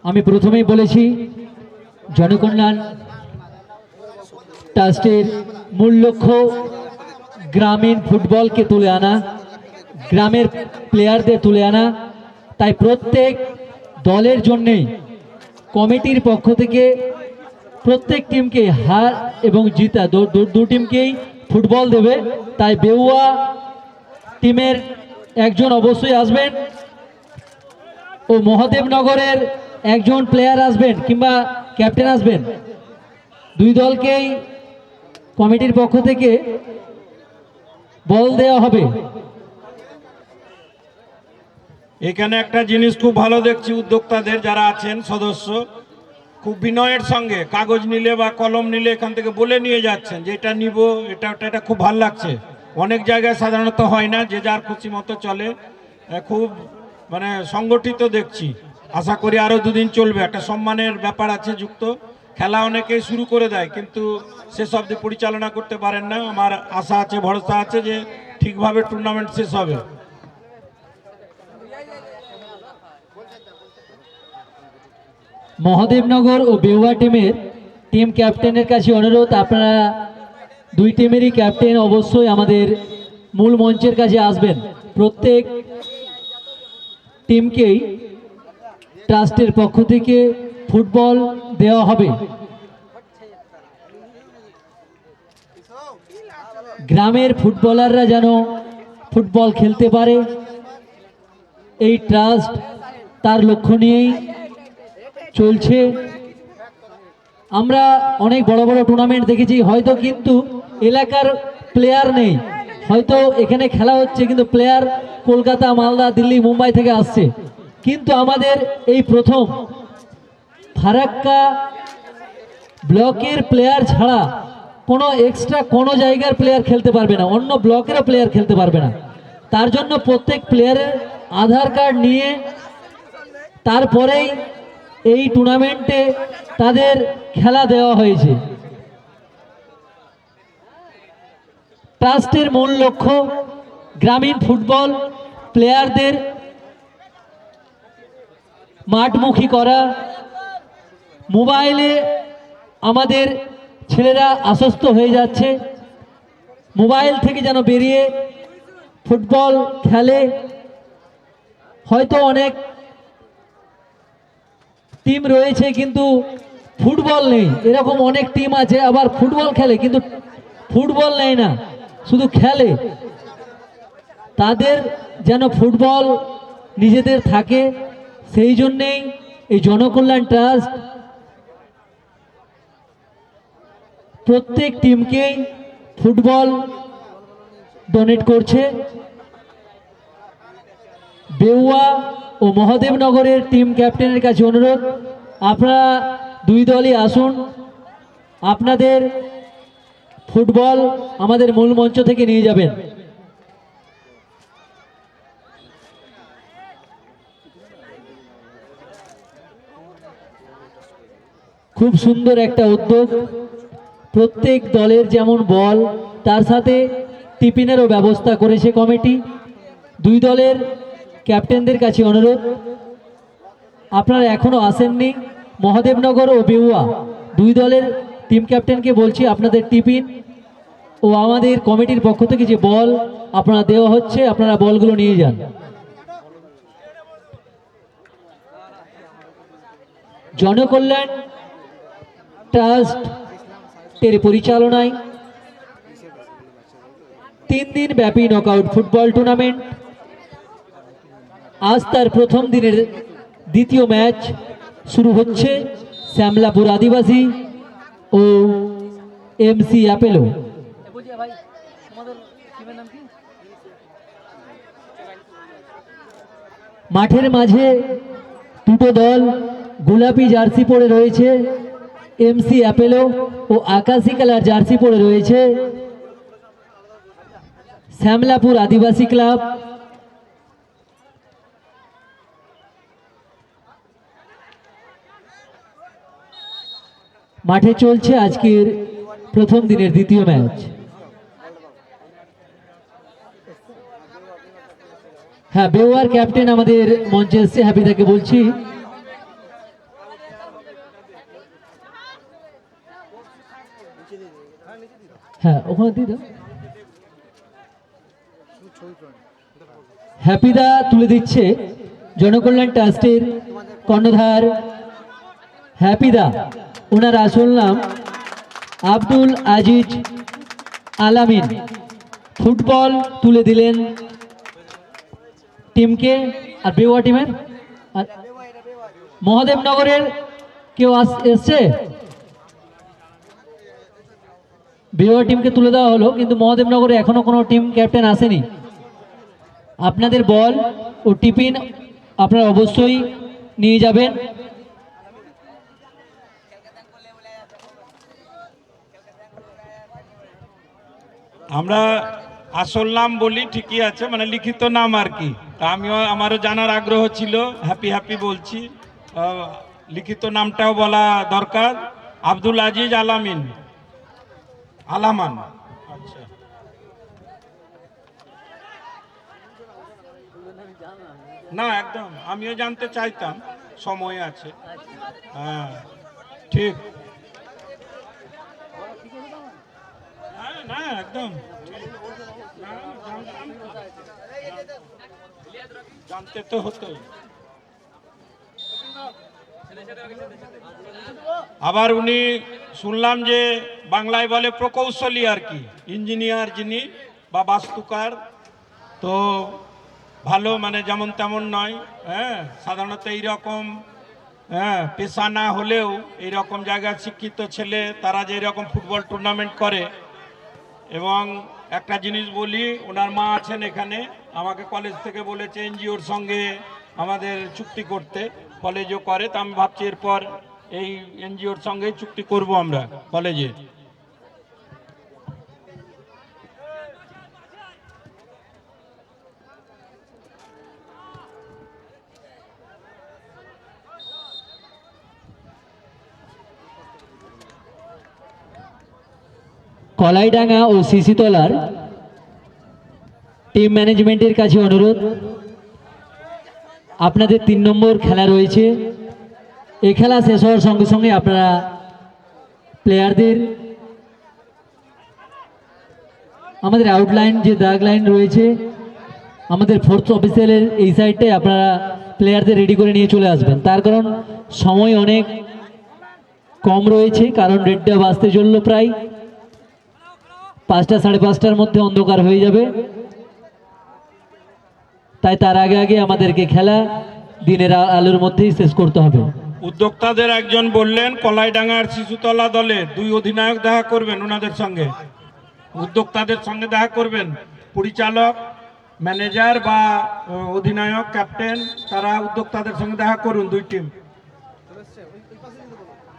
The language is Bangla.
আমি প্রথমেই বলেছি জনকল্যাণ ট্রাস্টের মূল লক্ষ্য গ্রামীণ ফুটবলকে তুলে আনা, গ্রামের প্লেয়ারদের তুলে আনা। তাই প্রত্যেক দলের জন্যেই কমিটির পক্ষ থেকে প্রত্যেক টিমকে হার এবং জিতা দু টিমকেই ফুটবল দেবে। তাই বেউয়া টিমের একজন অবশ্যই আসবেন ও মহাদেবনগরের একজন প্লেয়ার আসবেন কিংবা ক্যাপ্টেন আসবেন। দুই দলকেই কমিটির পক্ষ থেকে বল দেওয়া হবে। এখানে একটা জিনিস খুব ভালো দেখছি, উদ্যোক্তাদের যারা আছেন সদস্য খুব বিনয়ের সঙ্গে কাগজ নিলে বা কলম নিলে এখান থেকে বলে নিয়ে যাচ্ছেন যে এটা নিব, এটা খুব ভালো লাগছে। অনেক জায়গায় সাধারণত হয় না, যে যার খুশি মতো চলে, খুব মানে সংগঠিত দেখছি। আশা করি আরও দুদিন চলবে। একটা সম্মানের ব্যাপার আছে যুক্ত। খেলা অনেকেই শুরু করে দেয় কিন্তু শেষ অবধি পরিচালনা করতে পারেন না। আমার আশা আছে, ভরসা আছে যে ঠিকভাবে টুর্নামেন্ট শেষ হবে। মহাদেবনগর ও বেউয়া টিমের টিম ক্যাপ্টেনের কাছে অনুরোধ, আপনারা দুই টিমেরই ক্যাপ্টেন অবশ্যই আমাদের মূল মঞ্চের কাছে আসবেন। প্রত্যেক টিমকেই ট্রাস্টের পক্ষ থেকে ফুটবল দেওয়া হবে। গ্রামের ফুটবলাররা যেন ফুটবল খেলতে পারে, এই ট্রাস্ট তার লক্ষ্য নিয়েই চলছে। আমরা অনেক বড় বড় টুর্নামেন্ট দেখেছি হয়তো, কিন্তু এলাকার প্লেয়ার নেই। হয়তো এখানে খেলা হচ্ছে কিন্তু প্লেয়ার কলকাতা, মালদা, দিল্লি, মুম্বাই থেকে আসছে। কিন্তু আমাদের এই প্রথম ফারাক্কা ব্লকের প্লেয়ার ছাড়া কোনো এক্সট্রা কোনো জায়গার প্লেয়ার খেলতে পারবে না, অন্য ব্লকেরও প্লেয়ার খেলতে পারবে না। তার জন্য প্রত্যেক প্লেয়ারের আধার কার্ড নিয়ে তারপরেই এই টুর্নামেন্টে তাদের খেলা দেওয়া হয়েছে। ট্রাস্টের মূল লক্ষ্য গ্রামীণ ফুটবল প্লেয়ারদের মাঠমুখী করা। মোবাইলে আমাদের ছেলেরা আশ্বস্ত হয়ে যাচ্ছে, মোবাইল থেকে যেন বেরিয়ে ফুটবল খেলে। হয়তো অনেক টিম রয়েছে কিন্তু ফুটবল নেই, এরকম অনেক টিম আছে আবার ফুটবল খেলে কিন্তু ফুটবল নেই না, শুধু খেলে। তাদের যেন ফুটবল নিজেদের থাকে, সেই জন্যেই এই জনকল্যাণ ট্রাস্ট প্রত্যেক টিমকেই ফুটবল ডোনেট করছে। বেউয়া ও মহাদেবনগরের টিম ক্যাপ্টেনের কাছে অনুরোধ, আপনারা দুই দলই আসুন, আপনাদের ফুটবল আমাদের মূল মঞ্চ থেকে নিয়ে যাবেন। খুব সুন্দর একটা উদ্যোগ। প্রত্যেক দলের যেমন বল, তার সাথে টিফিনেরও ব্যবস্থা করেছে কমিটি। দুই দলের ক্যাপ্টেনদের কাছে অনুরোধ, আপনারা এখনো আসেননি, মহাদেবনগর ও বেউয়া দুই দলের টিম ক্যাপ্টেনকে বলছি আপনাদের টিফিন ও আমাদের কমিটির পক্ষ থেকে যে বল আপনারা দেওয়া হচ্ছে, আপনারা বলগুলো নিয়ে যান। জনকল্যাণ ট্রাস্টের পরিচালনায় 3 দিন ব্যাপী নকআউট ফুটবল টুর্নামেন্ট, আজ তার প্রথম দিনের দ্বিতীয় ম্যাচ শুরু হচ্ছে। শ্যামলাপুর আদিবাসী ও এমসি অ্যাপেলো। মাঠের মাঝে দুটো দল গোলাপি জার্সি পরে রয়েছে, এমসি অ্যাপেলো, ও আকাশি কালার জার্সি পরে রয়েছে শ্যামলাপুর আদিবাসী ক্লাব। মাঠে চলছে আজকের প্রথম দিনের দ্বিতীয় ম্যাচ। হ্যাঁ, বেউয়ার ক্যাপ্টেন আমাদের মঞ্চে এসছে, হ্যাপিদাকে বলছি হ্যাঁ ওখানে দিয়ে দাও। হ্যাপিদা তুলে দিচ্ছে জনকল্যাণ ট্রাস্টের কর্ণধার হ্যাপিদা, ওনার আসল নাম আব্দুল আজিজ আলামিন। ফুটবল তুলে দিলেন টিমকে। আর বেওয়া টিমের আর মহাদেবনগরের কেউ এসছে? বেওয়া টিমকে তুলে দেওয়া হলো, কিন্তু মহাদেবনগরে এখনো কোনো টিম ক্যাপ্টেন আসেনি। আপনাদের বল ও টিফিন আপনারা অবশ্যই নিয়ে যাবেন। আমরা আসল নাম বলি ঠিকই আছে, মানে লিখিত নাম আর কি। তা আমিও, আমারও জানার আগ্রহ ছিল, হ্যাপি হ্যাপি বলছি। লিখিত নামটাও বলা দরকার, আব্দুল আজিজ আলামিন, আলামান। আচ্ছা, না একদম আমিও জানতে চাইতাম, সময় আছে। হ্যাঁ ঠিক, না একদম জানতে তো হতোই। আবার উনি শুনলাম যে বাংলায় বলে প্রকৌশলী আর কি, ইঞ্জিনিয়ার যিনি বা বাস্তুকার। তো ভালো, মানে যেমন তেমন নয়। হ্যাঁ, সাধারণত এইরকম পেশা না হলেও এইরকম জায়গায় শিক্ষিত ছেলে তারা যে এরকম ফুটবল টুর্নামেন্ট করে। এবং একটা জিনিস বলি, ওনার মা আছেন এখানে, আমাকে কলেজ থেকে বলেছে এনজিওর সঙ্গে আমাদের চুক্তি করতে, কলেজও করে। তা আমি ভাবছি এরপর এই এনজিওর সঙ্গে চুক্তি করব আমরা কলেজে। কলাইডাঙ্গা ও সিসিতলার টিম ম্যানেজমেন্টের কাছে অনুরোধ, আপনাদের 3 নম্বর খেলা রয়েছে। এই খেলা শেষ হওয়ার সঙ্গে সঙ্গে আপনারা প্লেয়ারদের আমাদের আউটলাইন যে দাগ লাইন রয়েছে আমাদের ফোর্থ অফিসিয়ালের এই সাইডটায় আপনারা প্লেয়ারদের রেডি করে নিয়ে চলে আসবেন। তার কারণ সময় অনেক কম রয়েছে, কারণ 1:30 বাজতে চললো, প্রায় 5টা 5:30টার মধ্যে অন্ধকার হয়ে যাবে। তাই তার আগে আগে আমাদেরকে খেলা দিনের আলোর মধ্যেই শেষ করতে হবে। উদ্যোক্তাদের একজন বললেন কলাইডাঙ্গার শিশুতলা দলের 2 অধিনায়ক দেখা করবেন ওনাদের সঙ্গে, উদ্যোক্তাদের সঙ্গে দেখা করবেন। পরিচালক, ম্যানেজার বা অধিনায়ক, ক্যাপ্টেন, তারা উদ্যোক্তাদের সঙ্গে দেখা করুন, 2 টিম।